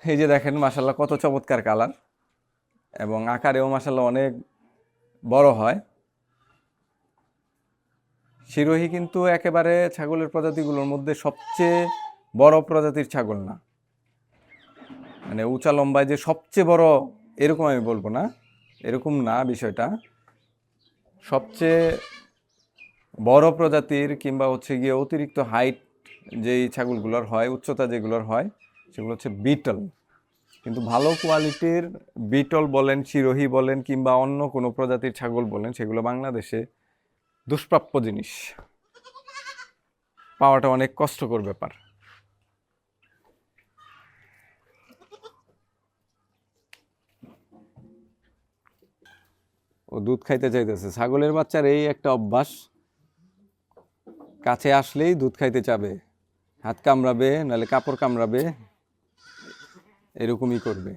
এই যে দেখেন মাশাল্লাহ কত চমৎকার কালার, এবং আকারেও মাশাল্লাহ অনেক বড় হয়। সিরোহী কিন্তু একেবারে ছাগলের প্রজাতিগুলোর মধ্যে সবচেয়ে বড় প্রজাতির ছাগল না, মানে উঁচা লম্বায় যে সবচেয়ে বড় এরকম আমি বলবো না, এরকম না বিষয়টা। সবচেয়ে বড় প্রজাতির কিংবা হচ্ছে গিয়ে অতিরিক্ত হাইট যেই ছাগলগুলোর হয়, উচ্চতা যেগুলোর হয়, সেগুলো হচ্ছে বিটল। কিন্তু ভালো কোয়ালিটির বিটল বলেন, সিরোহী বলেন, কিংবা অন্য কোনো প্রজাতির ছাগল বলেন, সেগুলো বাংলাদেশে দুষ্প্রাপ্য জিনিস, পাওয়াটা অনেক কষ্টকর ব্যাপার। ও দুধ খাইতে চাইতেছে, ছাগলের বাচ্চার এই একটা অভ্যাস, কাছে আসলেই দুধ খাইতে চাবে, হাত কামড়াবে, নাহলে কাপড় কামড়াবে, এরকমই করবে।